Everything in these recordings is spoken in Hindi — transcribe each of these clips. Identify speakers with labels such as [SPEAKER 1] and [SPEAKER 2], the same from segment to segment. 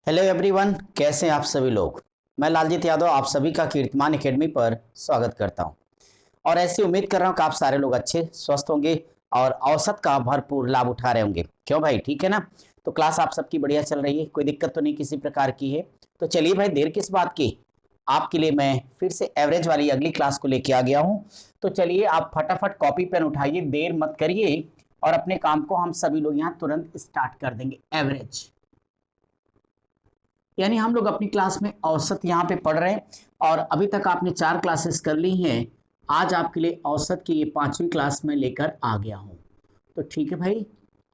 [SPEAKER 1] हेलो एवरीवन, कैसे हैं आप सभी लोग। मैं लालजीत यादव आप सभी का कीर्तिमान एकेडमी पर स्वागत करता हूं और ऐसी उम्मीद कर रहा हूं कि आप सारे लोग अच्छे स्वस्थ होंगे और औसत का भरपूर लाभ उठा रहे होंगे। क्यों भाई, ठीक है ना। तो क्लास आप सबकी बढ़िया चल रही है, कोई दिक्कत तो नहीं किसी प्रकार की है। तो चलिए भाई, देर किस बात की, आपके लिए मैं फिर से एवरेज वाली अगली क्लास को लेके आ गया हूँ। तो चलिए आप फटाफट कॉपी पेन उठाइए, देर मत करिए और अपने काम को हम सभी लोग यहाँ तुरंत स्टार्ट कर देंगे। एवरेज यानी हम लोग अपनी क्लास में औसत यहाँ पे पढ़ रहे हैं और अभी तक आपने 4 क्लासेस कर ली हैं। आज आपके लिए औसत की ये 5वीं क्लास में लेकर आ गया हूँ। तो ठीक है भाई,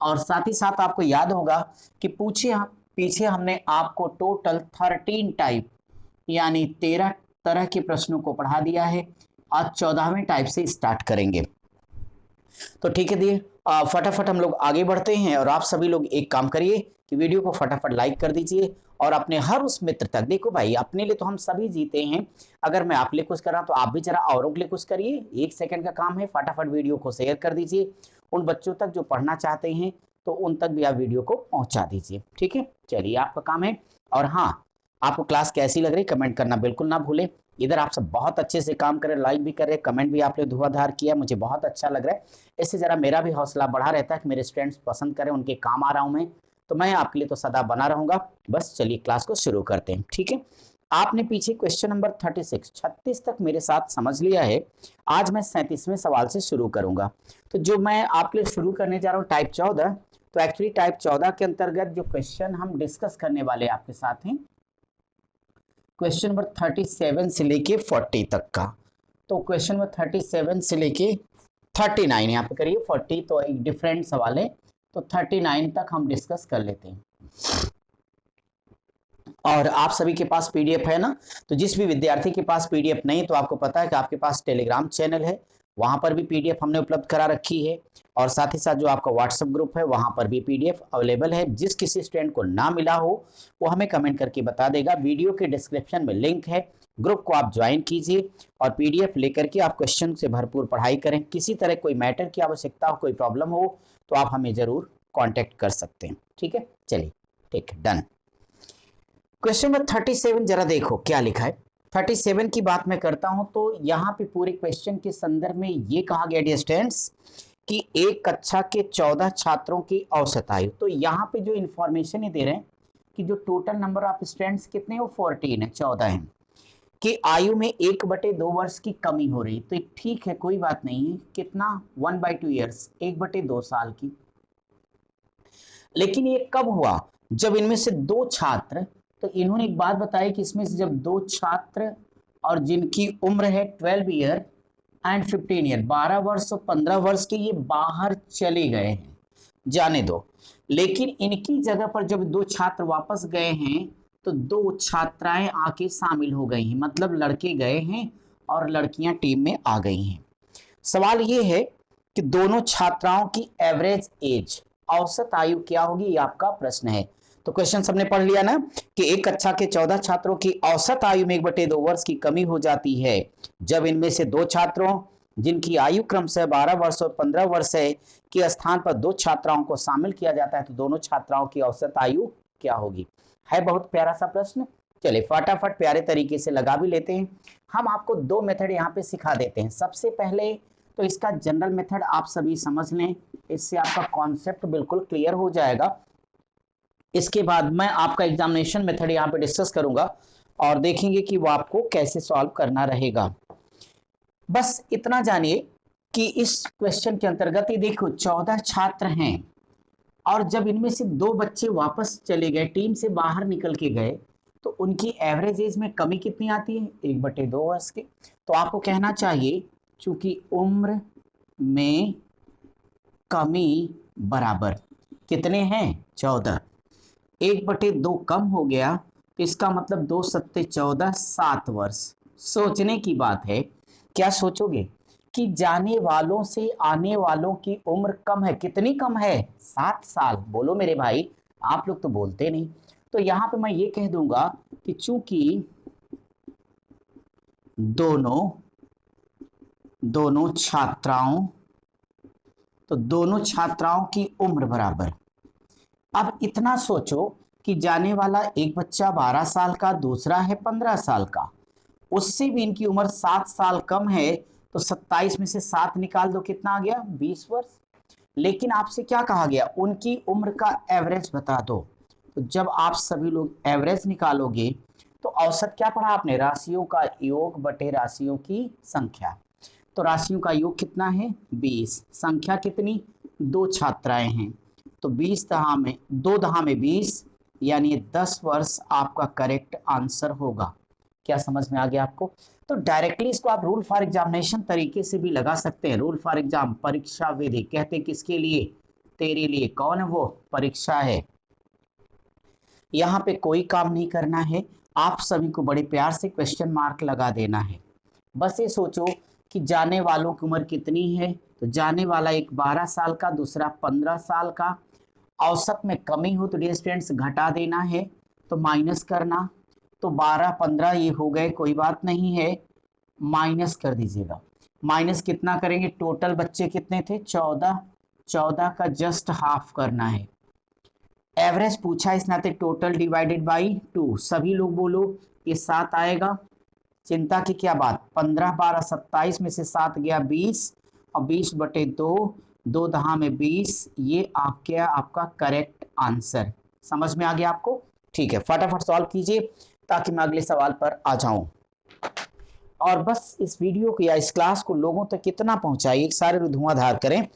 [SPEAKER 1] और साथ ही साथ आपको याद होगा कि पूछे पीछे हमने आपको टोटल 13 टाइप यानी 13 तरह के प्रश्नों को पढ़ा दिया है। आज 14वें टाइप से स्टार्ट करेंगे। तो ठीक है दिए, फटाफट हम लोग आगे बढ़ते हैं और आप सभी लोग एक काम करिए कि वीडियो को फटाफट लाइक कर दीजिए और अपने हर उस मित्र तक, देखो भाई अपने लिए तो हम सभी जीते हैं। अगर मैं आप लिए कुछ कर रहा तो आप भी जरा औरों के लिए कुछ करिए। 1 सेकंड का काम है, फटाफट वीडियो को शेयर कर दीजिए उन बच्चों तक जो पढ़ना चाहते हैं, तो उन तक भी आप वीडियो को पहुंचा दीजिए। ठीक है, चलिए आपका काम है। और हाँ, आपको क्लास कैसी लग रही कमेंट करना बिल्कुल ना भूलें। इधर आप सब बहुत अच्छे से काम कर रहे, लाइक भी कर रहे, कमेंट भी आपने धुआंधार किया, मुझे बहुत अच्छा लग रहा है। इससे जरा मेरा भी हौसला बढ़ा रहता है कि मेरे स्टूडेंट्स पसंद करें, उनके काम आ रहा हूं मैं, तो मैं आपके लिए तो सदा बना रहूंगा। बस चलिए क्लास को शुरू करते हैं। ठीक है, आपने पीछे क्वेश्चन नंबर 36 तक मेरे साथ समझ लिया है। आज मैं 37वें सवाल से शुरू करूंगा। तो जो मैं आपके लिए शुरू करने जा रहा हूँ टाइप 14, तो एक्चुअली टाइप 14 के अंतर्गत जो क्वेश्चन हम डिस्कस करने वाले आपके साथ हैं, क्वेश्चन नंबर 37 से लेके 40 तक का। तो क्वेश्चन नंबर 37 से लेके 39 यहाँ पे करिए, 40 तो एक डिफरेंट सवाल है, तो 39 तक हम डिस्कस कर लेते हैं। और आप सभी के पास पीडीएफ है ना। तो जिस भी विद्यार्थी के पास पीडीएफ नहीं, तो आपको पता है कि आपके पास टेलीग्राम चैनल है, वहां पर भी पीडीएफ हमने उपलब्ध करा रखी है। और साथ ही साथ जो आपका व्हाट्सएप ग्रुप है, वहां पर भी पीडीएफ अवेलेबल है। जिस किसी स्टूडेंट को ना मिला हो वो हमें कमेंट करके बता देगा। वीडियो के डिस्क्रिप्शन में लिंक है, ग्रुप को आप ज्वाइन कीजिए और पीडीएफ लेकर के आप क्वेश्चन से भरपूर पढ़ाई करें। किसी तरह कोई मैटर की आवश्यकता हो, कोई प्रॉब्लम हो, तो आप हमें जरूर कॉन्टेक्ट कर सकते हैं। ठीक है, चलिए ठीक है, डन। क्वेश्चन नंबर 37 जरा देखो क्या लिखा है। 37 की बात मैं करता हूं तो यहाँ पे पूरे क्वेश्चन के संदर्भ में ये कहा गया डियर स्टूडेंट्स कि एक कक्षा के 14 छात्रों की औसत आयु। तो यहाँ पे जो इंफॉर्मेशन दे रहे हैं कि जो टोटल नंबर ऑफ स्टूडेंट्स कितने, वो 14 है, 14 है, कि आयु में 1/2 वर्ष की कमी हो रही। तो ठीक है, कोई बात नहीं है, कितना 1/2 ईयर्स, 1/2 साल की। लेकिन ये कब हुआ, जब इनमें से 2 छात्र, तो इन्होंने एक बात बताई कि इसमें से जब 2 छात्र और जिनकी उम्र है 12 ईयर एंड 15 ईयर, 12 वर्ष और 15 वर्ष के, ये बाहर चले गए हैं, जाने दो। लेकिन इनकी जगह पर जब 2 छात्र वापस गए हैं, तो 2 छात्राएं आके शामिल हो गई हैं, मतलब लड़के गए हैं और लड़कियां टीम में आ गई हैं। सवाल ये है कि दोनों छात्राओं की एवरेज एज, औसत आयु क्या होगी, ये आपका प्रश्न है। तो क्वेश्चन सबने पढ़ लिया ना कि एक कक्षा के 14 छात्रों की औसत आयु में 1/2 वर्ष की कमी हो जाती है जब इनमें से 2 छात्रों जिनकी आयु क्रमशः 12 वर्ष और 15 वर्ष है के स्थान पर 2 छात्राओं को शामिल किया जाता है, तो दोनों छात्राओं की औसत आयु क्या होगी। है बहुत प्यारा सा प्रश्न। चलिए फटाफट प्यारे तरीके से लगा भी लेते हैं। हम आपको 2 मेथड यहाँ पे सिखा देते हैं। सबसे पहले तो इसका जनरल मेथड आप सभी समझ लें, इससे आपका कॉन्सेप्ट बिल्कुल क्लियर हो जाएगा। इसके बाद मैं आपका एग्जामिनेशन मेथड यहाँ पे डिस्कस करूंगा और देखेंगे कि वो आपको कैसे सॉल्व करना रहेगा। बस इतना जानिए कि इस क्वेश्चन के अंतर्गत ये देखो 14 छात्र हैं और जब इनमें से 2 बच्चे वापस चले गए, टीम से बाहर निकल के गए, तो उनकी एवरेज एज में कमी कितनी आती है, 1/2 वर्ष के। तो आपको कहना चाहिए चूंकि उम्र में कमी बराबर कितने हैं, 14, 1/2 कम हो गया, तो इसका मतलब 2 सत्ते 14, 7 वर्ष। सोचने की बात है, क्या सोचोगे कि जाने वालों से आने वालों की उम्र कम है, कितनी कम है, 7 साल। बोलो मेरे भाई, आप लोग तो बोलते नहीं। तो यहां पे मैं ये कह दूंगा कि चूंकि दोनों छात्राओं, तो दोनों छात्राओं की उम्र बराबर। अब इतना सोचो कि जाने वाला एक बच्चा 12 साल का, दूसरा है 15 साल का, उससे भी इनकी उम्र 7 साल कम है, तो 27 में से 7 निकाल दो, कितना आ गया? 20 वर्ष। लेकिन आपसे क्या कहा गया? उनकी उम्र का एवरेज बता दो। तो जब आप सभी लोग एवरेज निकालोगे तो औसत क्या पढ़ा आपने? राशियों का योग बटे राशियों की संख्या। तो राशियों का योग कितना है? 20। संख्या कितनी? 2 छात्राएं हैं, तो 20 दहा में 2 दहा में 20, यानी 10 वर्ष आपका करेक्ट आंसर होगा। क्या समझ में आ गया आपको? तो डायरेक्टली इसको आप रूल फॉर एग्जामिनेशन तरीके से भी लगा सकते हैं। रूल फॉर एग्जाम, परीक्षा विधि, कहते किसके लिए? तेरे लिए। कौन है वो? परीक्षा है। यहाँ पे कोई काम नहीं करना है, आप सभी को बड़े प्यार से क्वेश्चन मार्क लगा देना है। बस ये सोचो कि जाने वालों की उम्र कितनी है, तो जाने वाला एक 12 साल का, दूसरा 15 साल का। औसत में कमी हो तो डियर स्टूडेंट्स घटा देना है, तो माइनस करना। तो 12 15 ये हो गए, कोई बात नहीं है, माइनस कर दीजिएगा। माइनस कितना करेंगे? टोटल बच्चे कितने थे? 14। 14 का जस्ट हाफ करना है। एवरेज पूछा इस नाते टोटल डिवाइडेड बाई 2। सभी लोग बोलो, ये 7 आएगा। चिंता की क्या बात? 15 12 27 में से 7 गया 20, और 20 बटे 2, 2 दहा में 20, ये आपका करेक्ट आंसर। समझ में आ गया आपको? ठीक है, फटाफट सॉल्व कीजिए ताकि मैं अगले सवाल पर आ जाऊं। और बस इस वीडियो को या इस क्लास को लोगों तक कितना पहुंचाइए, सारे धुआंधार करें,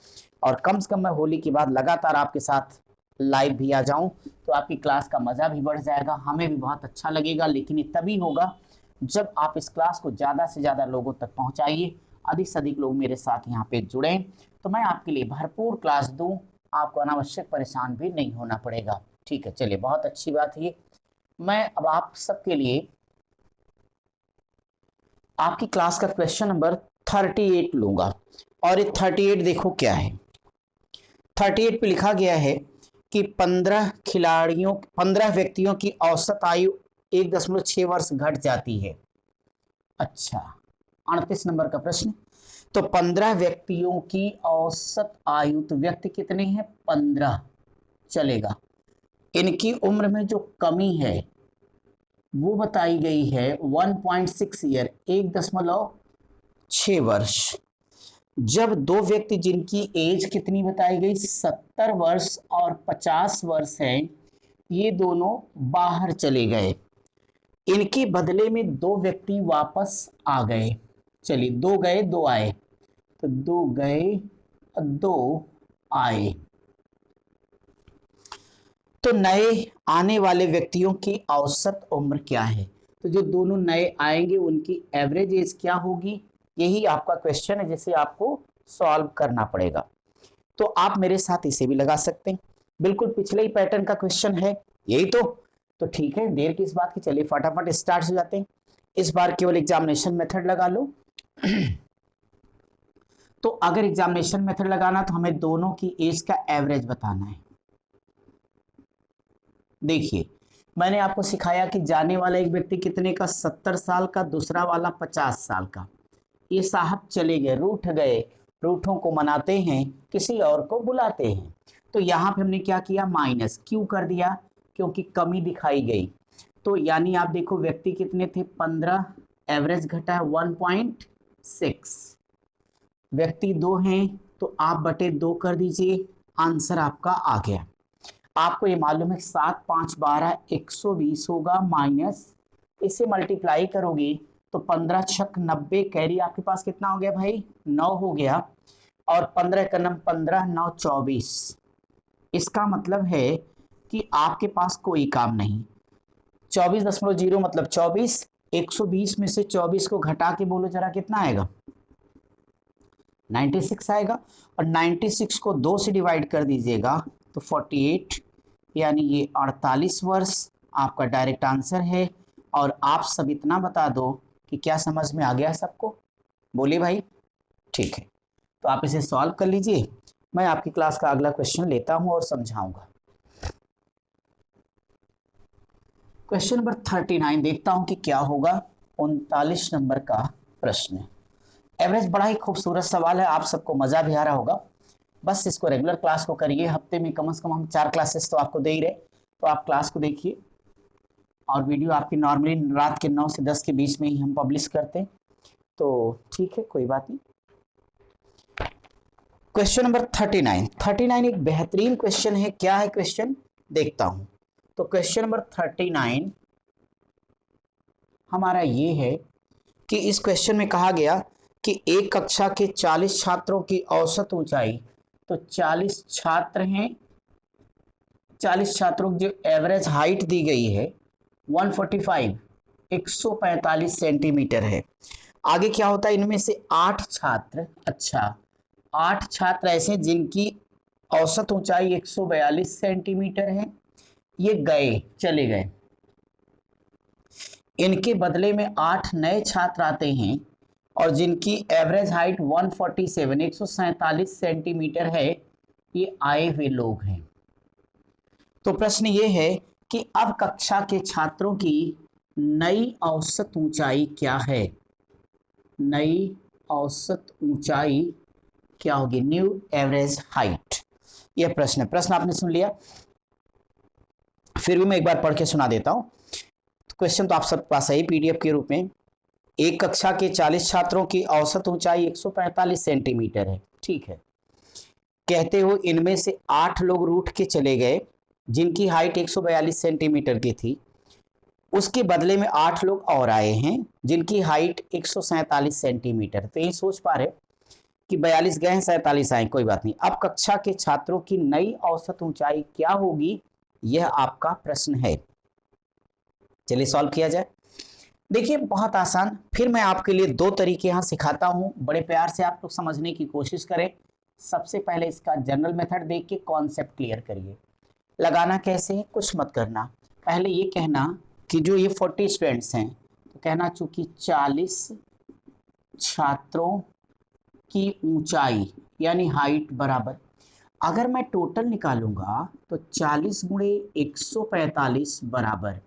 [SPEAKER 1] और कम से कम मैं होली के बाद लगातार आपके साथ लाइव भी आ जाऊं, तो आपकी क्लास का मजा भी बढ़ जाएगा, हमें भी बहुत अच्छा लगेगा। लेकिन ये तभी होगा जब आप इस क्लास को ज़्यादा से ज़्यादा लोगों तक पहुंचाइए, अधिक से अधिक लोग मेरे साथ यहाँ पे जुड़ें, तो मैं आपके लिए भरपूर क्लास दूं, आपको अनावश्यक परेशान भी नहीं होना पड़ेगा। ठीक है, चलिए, बहुत अच्छी बात है। मैं अब आप सबके लिए आपकी क्लास का क्वेश्चन नंबर 38 लूंगा, और ये 38 देखो क्या है। 38 पे लिखा गया है कि 15 व्यक्तियों की औसत आयु 1.6 वर्ष घट जाती है। अच्छा, 38 नंबर का प्रश्न। तो 15 व्यक्तियों की औसत आयु, तो व्यक्ति कितने हैं? 15 चलेगा। इनकी उम्र में जो कमी है वो बताई गई है 1.6 ईयर, 1.6 वर्ष। जब दो व्यक्ति जिनकी एज कितनी बताई गई? 70 वर्ष और 50 वर्ष है, ये दोनों बाहर चले गए, इनके बदले में 2 व्यक्ति वापस आ गए। चलिए, 2 गए 2 आए, तो 2 गए 2 आए। तो नए आने वाले व्यक्तियों की औसत उम्र क्या है? तो जो दोनों नए आएंगे उनकी एवरेज एज क्या होगी? यही आपका क्वेश्चन है जिसे आपको सॉल्व करना पड़ेगा। तो आप मेरे साथ इसे भी लगा सकते हैं, बिल्कुल पिछले ही पैटर्न का क्वेश्चन है यही तो ठीक है, देर किस बात की, चलिए फटाफट स्टार्ट हो जाते हैं। इस बार केवल एग्जामिनेशन मेथड लगा लो। तो अगर एग्जामिनेशन मेथड लगाना तो हमें दोनों की एज का एवरेज बताना है। देखिए, मैंने आपको सिखाया कि जाने वाला एक व्यक्ति कितने का? 70 साल का, दूसरा वाला 50 साल का। ये साहब चले गए, रूठ गए, रूठों को मनाते हैं, किसी और को बुलाते हैं। तो यहाँ पे हमने क्या किया? माइनस क्यों कर दिया? क्योंकि कमी दिखाई गई। तो यानी आप देखो, व्यक्ति कितने थे? 15, एवरेज घटा है 1.6। व्यक्ति 2 हैं, तो आप बटे 2 कर दीजिए, आंसर आपका आ गया। आपको ये मालूम है 7 5 12 120 होगा, माइनस इसे मल्टीप्लाई करोगे तो 15 छक 90, कैरी आपके पास कितना हो गया भाई? 9 हो गया, और 15 का नम 15 9 24। इसका मतलब है कि आपके पास कोई काम नहीं। 24.0 मतलब 24, 120 में से 24 को घटा के बोलो जरा, कितना आएगा? 96 आएगा, और 96 को 2 से डिवाइड कर दीजिएगा तो 48, यानी ये 48 वर्ष आपका डायरेक्ट आंसर है। और आप सब इतना बता दो कि क्या समझ में आ गया सबको? बोलिए भाई। ठीक है, तो आप इसे सॉल्व कर लीजिए, मैं आपकी क्लास का अगला क्वेश्चन लेता हूं और समझाऊंगा। क्वेश्चन नंबर 39 देखता हूं कि क्या होगा। 39 नंबर का प्रश्न। एवरेज बड़ा ही खूबसूरत सवाल है, आप सबको मजा भी आ रहा होगा। बस इसको रेगुलर क्लास को करिए, हफ्ते में कम से कम हम 4 क्लासेस तो आपको दे ही रहे, तो आप क्लास को देखिए, और वीडियो आपकी नॉर्मली रात के 9 से 10 के बीच में ही हम पब्लिश करते हैं, तो ठीक है, कोई बात नहीं। क्वेश्चन नंबर 39 एक बेहतरीन क्वेश्चन है। क्या है क्वेश्चन, देखता हूं। तो क्वेश्चन नंबर 39 हमारा ये है कि इस क्वेश्चन में कहा गया कि एक कक्षा के 40 छात्रों की औसत ऊंचाई, तो 40 छात्र हैं, 40 छात्रों की जो एवरेज हाइट दी गई है 145 सेंटीमीटर है। आगे क्या होता है, इनमें से 8 छात्र, अच्छा 8 छात्र ऐसे जिनकी औसत ऊंचाई 142 सेंटीमीटर है, ये गए, चले गए। इनके बदले में 8 नए छात्र आते हैं और जिनकी एवरेज हाइट 147 सेंटीमीटर है, ये आए हुए लोग हैं। तो प्रश्न ये है कि अब कक्षा के छात्रों की नई औसत ऊंचाई क्या है, नई औसत ऊंचाई क्या होगी, न्यू एवरेज हाइट। यह प्रश्न है। प्रश्न आपने सुन लिया, फिर भी मैं एक बार पढ़ के सुना देता हूं। क्वेश्चन तो आप सब पास है पीडीएफ के रूप में। एक कक्षा के 40 छात्रों की औसत ऊंचाई 145 सेंटीमीटर है, ठीक है। कहते हो इनमें से 8 लोग रूठ के चले गए जिनकी हाइट 142 सेंटीमीटर की थी, उसके बदले में 8 लोग और आए हैं जिनकी हाइट 147 सेंटीमीटर। तो यही सोच पा रहे कि 42 गए हैं, 47 आए, कोई बात नहीं। अब कक्षा के छात्रों की नई औसत ऊंचाई क्या होगी, यह आपका प्रश्न है। चलिए सॉल्व किया जाए। देखिए बहुत आसान, फिर मैं आपके लिए 2 तरीके यहां सिखाता हूं, बड़े प्यार से आप लोग समझने की कोशिश करें। सबसे पहले इसका जनरल मेथड देख के कॉन्सेप्ट क्लियर करिए। लगाना कैसे है, कुछ मत करना, पहले ये कहना कि जो ये 40 स्टूडेंट्स हैं, तो कहना चूंकि 40 छात्रों की ऊंचाई यानी हाइट बराबर, अगर मैं टोटल निकालूंगा तो 40 गुणे 145 बराबर,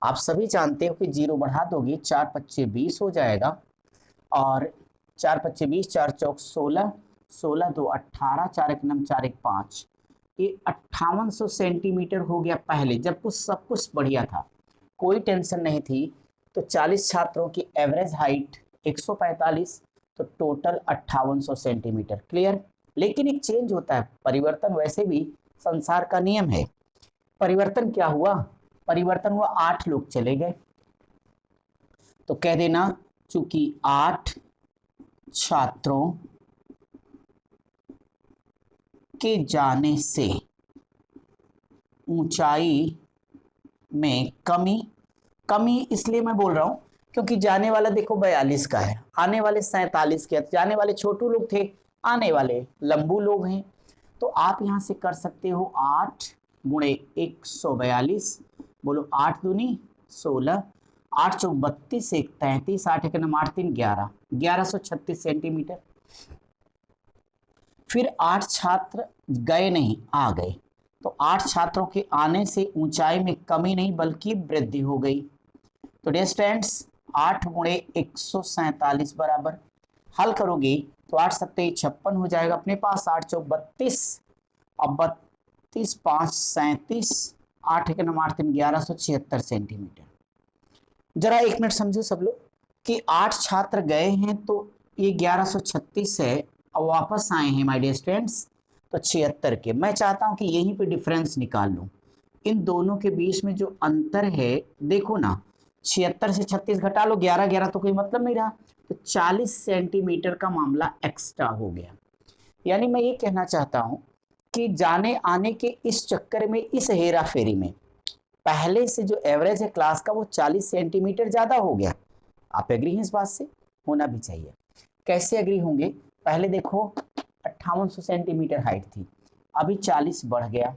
[SPEAKER 1] आप सभी जानते हो कि 0 बढ़ा दोगे 4 पच्चे 20 हो जाएगा, और 4 पच्चे 20, 4 चौक 16, 16 2 18, 4 1 9 4 1 5, ये 5800 सेंटीमीटर हो गया। पहले जब कुछ सब कुछ बढ़िया था, कोई टेंशन नहीं थी, तो 40 छात्रों की एवरेज हाइट 145, तो टोटल 5800 सेंटीमीटर। क्लियर। लेकिन एक चेंज होता है, परिवर्तन वैसे भी संसार का नियम है। परिवर्तन क्या हुआ, परिवर्तन हुआ 8 लोग चले गए, तो कह देना चूंकि 8 छात्रों के जाने से ऊंचाई में कमी, कमी इसलिए मैं बोल रहा हूं क्योंकि जाने वाला देखो 42 का है, आने वाले 47 के, जाने वाले छोटू लोग थे, आने वाले लंबू लोग हैं। तो आप यहां से कर सकते हो 8 गुणे 142, बोलो 8 दूनी 16, 8 चौक 32, 1 33, 8 1 9 8 3 11, 1136 सेंटीमीटर। फिर 8 छात्र गए नहीं, आ गए, तो 8 छात्रों के आने से ऊंचाई में कमी नहीं बल्कि वृद्धि हो गई। तो डियर स्टूडेंट्स 8 गुणे 147 बराबर, हल करोगे तो 8 सत्ते 56 हो जाएगा अपने पास, 8 चौक 32, अब 32 5 37, 8 1 9 8 3 1176 सेंटीमीटर। जरा एक मिनट समझो सब लोग कि 8 छात्र गए हैं तो ये 1136 है, और वापस आए हैं माय डियर स्टूडेंट्स तो 76 के। मैं चाहता हूं कि यहीं पे डिफरेंस निकाल लूं, इन दोनों के बीच में जो अंतर है देखो ना, 76 से 36 घटा लो, 11 11 तो कोई मतलब नहीं रहा, तो 40 सेंटीमीटर का मामला एक्स्ट्रा हो गया। यानी मैं ये कहना चाहता हूं कि जाने आने के इस चक्कर में, इस हेरा फेरी में, पहले से जो एवरेज है क्लास का वो 40 सेंटीमीटर ज्यादा हो गया। आप एग्री हैं इस बात से, होना भी चाहिए। कैसे एग्री होंगे, पहले देखो 5800 सेंटीमीटर हाइट थी, अभी 40 बढ़ गया,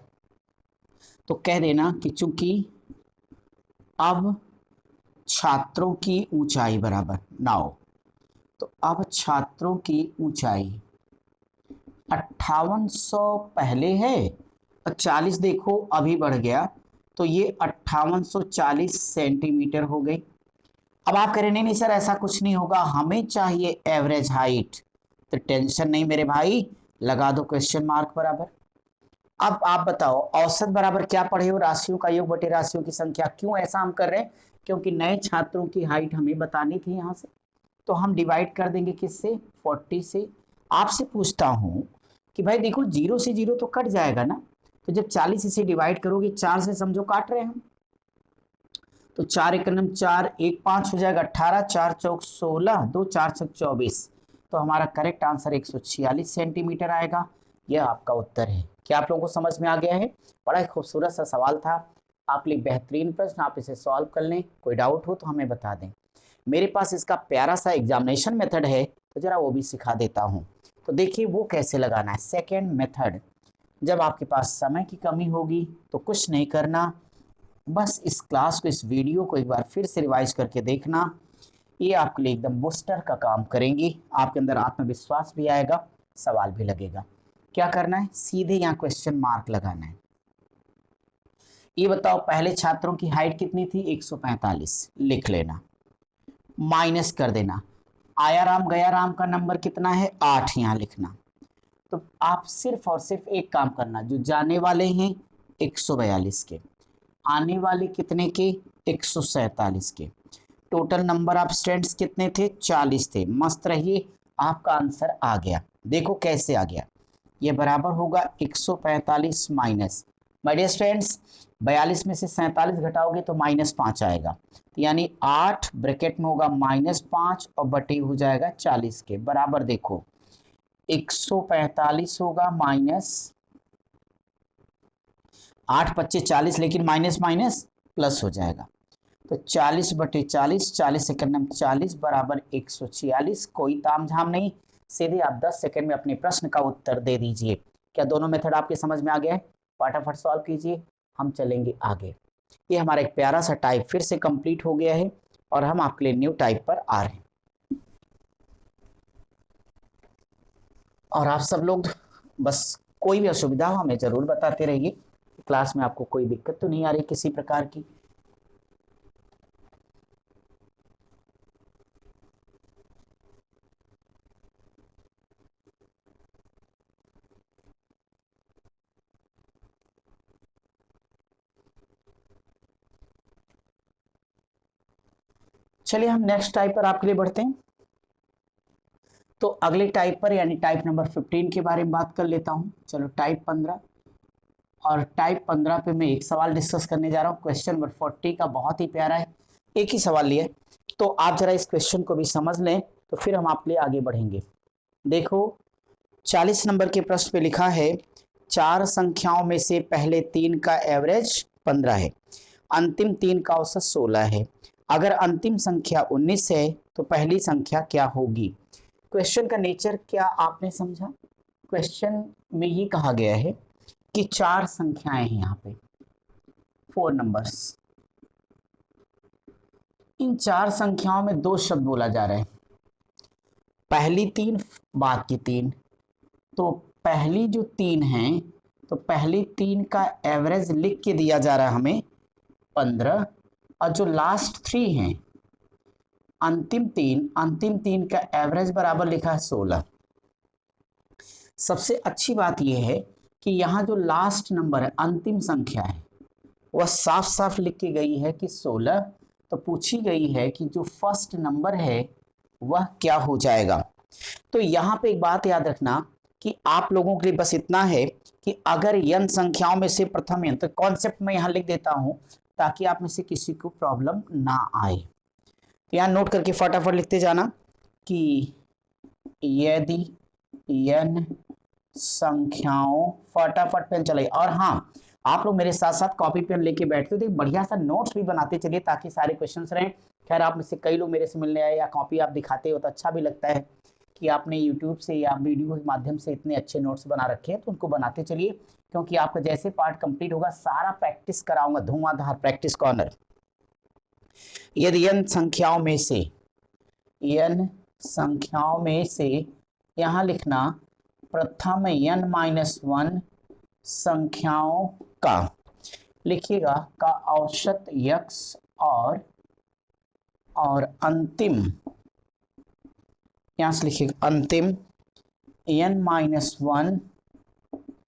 [SPEAKER 1] तो कह देना कि चूंकि अब छात्रों की ऊंचाई बराबर नाउ, तो अब छात्रों की ऊंचाई 5800 पहले है और 40 देखो अभी बढ़ गया, तो ये 5840 सेंटीमीटर हो गई। अब आप कह रहे नहीं सर ऐसा कुछ नहीं होगा, हमें चाहिए एवरेज हाइट, तो टेंशन नहीं मेरे भाई, लगा दो क्वेश्चन मार्क बराबर। अब आप बताओ औसत बराबर क्या पढ़े हो, राशियों का योग बटे राशियों की संख्या। क्यों ऐसा हम कर रहे हैं, क्योंकि नए छात्रों की हाइट हमें बतानी थी यहाँ से, तो हम डिवाइड कर देंगे किससे, 40 से। आपसे पूछता हूं कि भाई देखो जीरो से जीरो तो कट जाएगा ना, तो जब 40 से डिवाइड करोगे, 4 से समझो काट रहे हैं हम, तो 4 एक नम 4 1 5 हो जाएगा 18, 4 चौक 16, 2 4 छक 24। तो हमारा करेक्ट आंसर 146 सेंटीमीटर आएगा। यह आपका उत्तर है। क्या आप लोगों को समझ में आ गया है? बड़ा ही खूबसूरत सा सवाल था, आप लिए बेहतरीन प्रश्न, आप इसे सॉल्व कर लें। कोई डाउट हो तो हमें बता दें। मेरे पास इसका प्यारा सा एग्जामिनेशन मेथड है, तो जरा वो भी सिखा देता हूँ। तो देखिए वो कैसे लगाना है। सेकेंड मेथड, जब आपके पास समय की कमी होगी तो कुछ नहीं करना, बस इस क्लास को, इस वीडियो को एक बार फिर से रिवाइज करके देखना। ये आपके लिए एकदम बूस्टर का काम करेंगी, आपके अंदर आत्मविश्वास भी आएगा, सवाल भी लगेगा। क्या करना है, सीधे यहाँ क्वेश्चन मार्क लगाना है। ये बताओ पहले छात्रों की हाइट कितनी थी, 145, लिख लेना, माइनस कर देना। आया राम गया राम का नंबर कितना है, 8, यहाँ लिखना। तो आप सिर्फ और सिर्फ एक काम करना, जो जाने वाले हैं 142 के, आने वाले कितने के, 147 के, टोटल नंबर ऑफ स्टूडेंट्स कितने थे, 40 थे। मस्त रहिए, आपका आंसर आ गया। देखो कैसे आ गया, ये बराबर होगा 145 माइनस, माय डियर स्टूडेंट्स 42 में से 47 घटाओगे तो -5 आएगा, तो यानी 8 ब्रैकेट में होगा -5 और बटे हो जाएगा 40 के, बराबर देखो 145 होगा माइनस 8 25 40, लेकिन माइनस माइनस प्लस हो जाएगा, तो 40 बटे 40, 40 सेकंड में 40 बराबर 146। कोई ताम झाम नहीं, सीधे आप 10 सेकंड में अपने प्रश्न का उत्तर दे दीजिए। क्या दोनों मेथड आपके समझ में आ गया है? फटाफट सॉल्व कीजिए, हम चलेंगे आगे। ये हमारा एक प्यारा सा टाइप फिर से कंप्लीट हो गया है और हम आपके लिए न्यू टाइप पर आ रहे हैं। और आप सब लोग बस कोई भी असुविधा हो हमें जरूर बताते रहिए। क्लास में आपको कोई दिक्कत तो नहीं आ रही किसी प्रकार की? चलिए हम नेक्स्ट टाइप पर आपके लिए बढ़ते हैं। तो अगले टाइप पर यानी टाइप नंबर 15 के बारे में बात कर लेता हूं। चलो टाइप 15, और टाइप 15 पे मैं एक सवाल डिस्कस करने जा रहा हूं। क्वेश्चन नंबर 40 का बहुत ही प्यारा है, एक ही सवाल लिया, तो आप जरा इस क्वेश्चन को भी समझ लें, तो फिर हम आपके लिए आगे बढ़ेंगे। देखो 40 नंबर के प्रश्न पे लिखा है, चार संख्याओं में से पहले तीन का एवरेज 15 है, अंतिम तीन का औसत 16 है। अगर अंतिम संख्या 19 है तो पहली संख्या क्या होगी? क्वेश्चन का नेचर क्या आपने समझा? क्वेश्चन में ये कहा गया है कि चार संख्याएं हैं यहाँ पे, 4 नंबर्स। इन चार संख्याओं में दो शब्द बोला जा रहा है, पहली तीन, बाद की तीन। तो पहली जो तीन है, तो पहली तीन का एवरेज लिख के दिया जा रहा है हमें 15, और जो लास्ट थ्री हैं अंतिम तीन का एवरेज बराबर लिखा है 16। सबसे अच्छी बात यह है कि यहाँ जो लास्ट नंबर है, अंतिम संख्या है, वह साफ साफ लिख के गई है कि 16। तो पूछी गई है कि जो फर्स्ट नंबर है वह क्या हो जाएगा। तो यहाँ पे एक बात याद रखना कि आप लोगों के लिए बस इतना है कि अगर n संख्याओं में से प्रथम n, तो कॉन्सेप्ट में यहाँ लिख देता हूं ताकि आप में से किसी को प्रॉब्लम ना आए। तो यहाँ नोट करके फटाफट लिखते जाना कि यदि n संख्याओं, फटाफट पेन चलाइए। और हाँ, आप लोग मेरे साथ साथ कॉपी पेन लेके बैठते हो तो बढ़िया सा नोट्स भी बनाते चलिए ताकि सारे क्वेश्चंस रहें। खैर आप में से कई लोग मेरे से मिलने आए या कॉपी आप दिखाते हो तो अच्छा भी लगता है कि आपने यूट्यूब से या वीडियो के माध्यम से इतने अच्छे नोट्स बना रखे हैं, तो उनको बनाते चलिए, क्योंकि आपका जैसे पार्ट कंप्लीट होगा सारा प्रैक्टिस कराऊंगा, धुआंधार प्रैक्टिस कॉर्नर। यदि n संख्याओं में से यहाँ लिखना प्रथम n-1 संख्याओं का, लिखिएगा, का औसत x और अंतिम, यहां से लिखिएगा अंतिम n-1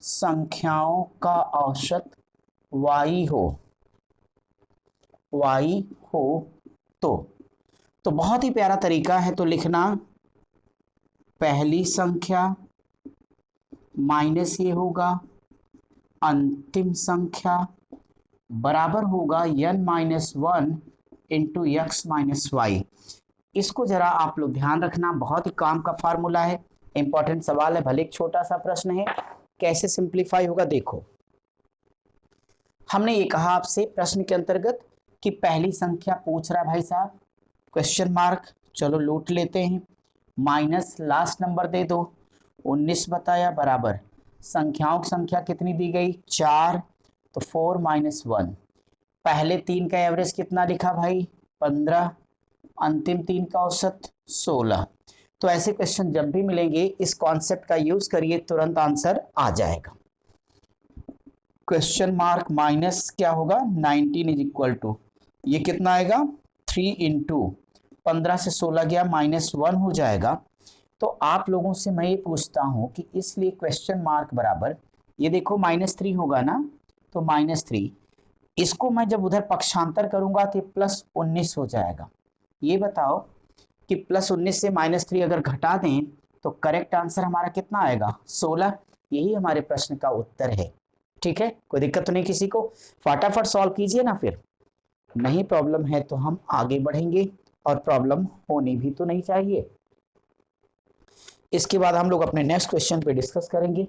[SPEAKER 1] संख्याओं का औसत y हो तो बहुत ही प्यारा तरीका है। तो लिखना पहली संख्या माइनस ये होगा अंतिम संख्या बराबर होगा n-1 into x minus Y. इसको जरा आप लोग ध्यान रखना, बहुत ही काम का फार्मूला है, इंपॉर्टेंट सवाल है, भले एक छोटा सा प्रश्न है। कैसे सिंप्लीफाई होगा देखो, हमने ये कहा आपसे प्रश्न के अंतर्गत कि पहली संख्या पूछ रहा है भाई साहब, क्वेश्चन मार्क, चलो लूट लेते हैं, माइनस लास्ट नंबर दे दो, 19 बताया बराबर संख्याओं की संख्या कितनी दी गई 4, तो 4 - 1, पहले 3 का एवरेज कितना लिखा भाई 15, अंतिम 3 का औसत 16। तो ऐसे क्वेश्चन जब भी मिलेंगे इस कॉन्सेप्ट का यूज करिए, तुरंत आंसर आ जाएगा। क्वेश्चन मार्क माइनस क्या होगा 19 इज इक्वल टू, ये कितना आएगा 3 इंटू 15 से 16 गया -1 हो जाएगा। तो आप लोगों से मैं ये पूछता हूं कि इसलिए क्वेश्चन मार्क बराबर, ये देखो -3 होगा ना, तो -3, इसको मैं जब उधर पक्षांतर करूंगा तो +19 हो जाएगा। ये बताओ कि +19 से -3 अगर घटा दें तो करेक्ट आंसर हमारा कितना आएगा 16। यही हमारे प्रश्न का उत्तर है। ठीक है, कोई दिक्कत तो नहीं किसी को, फटाफट सॉल्व कीजिए ना, फिर नहीं प्रॉब्लम है तो हम आगे बढ़ेंगे, और प्रॉब्लम होनी भी तो नहीं चाहिए। इसके बाद हम लोग अपने नेक्स्ट क्वेश्चन पे डिस्कस करेंगे।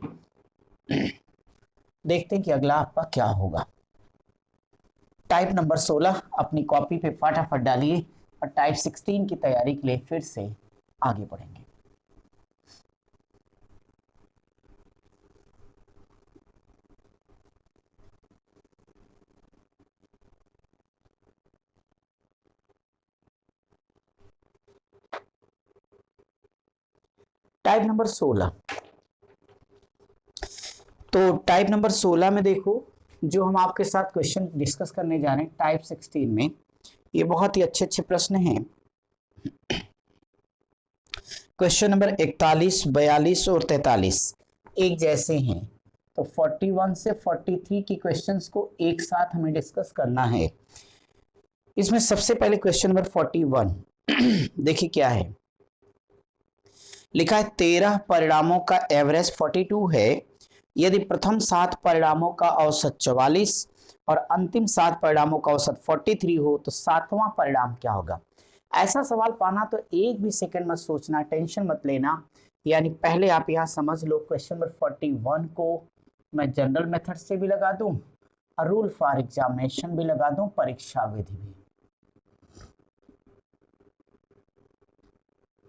[SPEAKER 1] देखते हैं कि अगला आपका क्या होगा। टाइप नंबर 16 अपनी कॉपी पे फटाफट डालिए, और टाइप 16 की तैयारी के लिए फिर से आगे बढ़ेंगे। टाइप नंबर 16, तो टाइप नंबर 16 में देखो, जो हम आपके साथ क्वेश्चन डिस्कस करने जा रहे हैं टाइप 16 में, ये बहुत ही अच्छे अच्छे प्रश्न हैं। क्वेश्चन नंबर 41, 42 और 43 एक जैसे हैं, तो 41 से 43 की क्वेश्चंस को एक साथ हमें डिस्कस करना है। इसमें सबसे पहले क्वेश्चन नंबर 41 देखिए क्या है, लिखा है 13 परिणामों का एवरेज 42 है, यदि प्रथम 7 परिणामों का औसत 44 और अंतिम 7 परिणामों का औसत 43 हो तो 7वां परिणाम क्या होगा। ऐसा सवाल पाना तो एक भी सेकंड मत सोचना, टेंशन मत लेना, यानी पहले आप यहां समझ लो क्वेश्चन नंबर 41 को मैं जनरल मेथड से भी लगा दूं और रूल फॉर एग्जामिनेशन भी लगा दूं, परीक्षा विधि भी।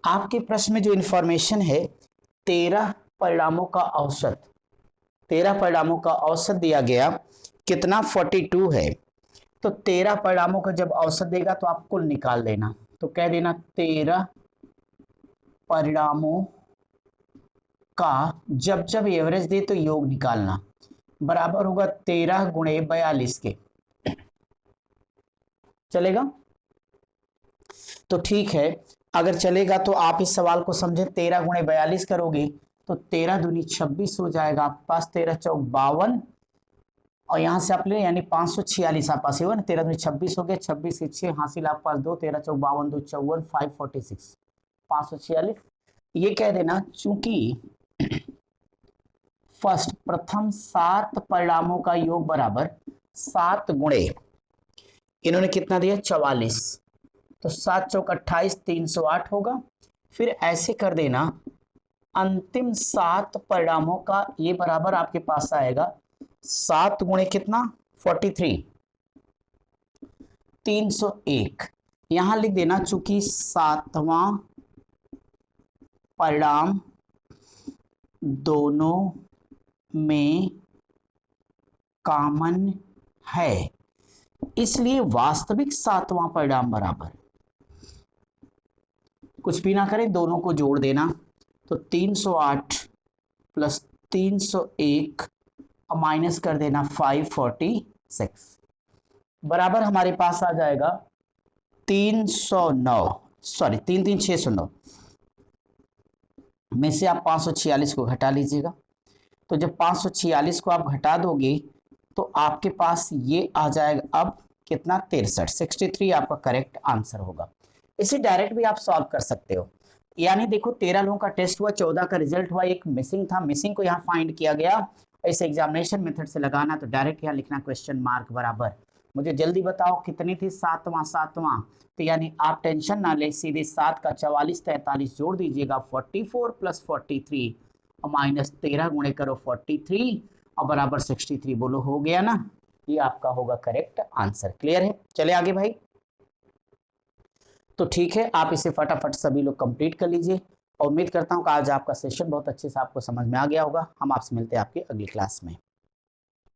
[SPEAKER 1] आपके प्रश्न में जो इंफॉर्मेशन है 13 परिणामों का औसत, 13 परिणामों का औसत दिया गया कितना 42 है, तो 13 परिणामों का जब औसत देगा तो आप कुल निकाल लेना, तो कह देना 13 परिणामों का जब जब एवरेज दे तो योग निकालना, बराबर होगा 13 गुणे 42 के, चलेगा। तो ठीक है, अगर चलेगा तो आप इस सवाल को समझे, 13 गुणे 42 करोगे तो 13 दूनी 26 हो जाएगा आपके पास, 13 चौक 52, और यहां से आप ले यानी 546 आप पास होगा ना, 13 दूनी 26 हो गया, 26 से 6 हासिल आपके पास 2, 13 चौक 52 2 54 546 546। ये कह देना चूंकि फर्स्ट प्रथम 7 परिणामों का योग बराबर 7 गुणे, इन्होंने कितना दिया 44, तो 7 चौक 28 308 होगा। फिर ऐसे कर देना अंतिम 7 परिणामों का, ये बराबर आपके पास आएगा 7 गुणे कितना 43 301, यहां लिख देना चूंकि 7वां परिणाम दोनों में कॉमन है, इसलिए वास्तविक 7वां परिणाम बराबर, कुछ भी ना करें दोनों को जोड़ देना, तो 308 प्लस 301 और माइनस कर देना 546, बराबर हमारे पास आ जाएगा 309, सॉरी 33609 में से आप 546 को घटा लीजिएगा, तो जब 546 को आप घटा दोगे तो आपके पास ये आ जाएगा अब कितना, 63, 63 आपका करेक्ट आंसर होगा। इसे डायरेक्ट भी आप सॉल्व कर सकते हो, यानी देखो 13 लोगों का टेस्ट हुआ, 14 का रिजल्ट हुआ, एक मिसिंग था, मिसिंग को यहाँ फाइंड किया गया। इसे एग्जामिनेशन मेथड से लगाना तो डायरेक्ट यहाँ लिखना क्वेश्चन मार्क बराबर, मुझे जल्दी बताओ कितनी थी, सातवां। तो यानी आप टेंशन ना ले, सीधे 7 का 44 43 जोड़ दीजिएगा, 44 प्लस 43 और माइनस 13 गुणे करो 43 और बराबर 63, बोलो हो गया ना, ये आपका होगा करेक्ट आंसर। क्लियर है, चले आगे भाई। तो ठीक है, आप इसे फटाफट सभी लोग कंप्लीट कर लीजिए और उम्मीद करता हूँ कि आज आपका सेशन बहुत अच्छे से आपको समझ में आ गया होगा। हम आपसे मिलते हैं आपकी अगली क्लास में।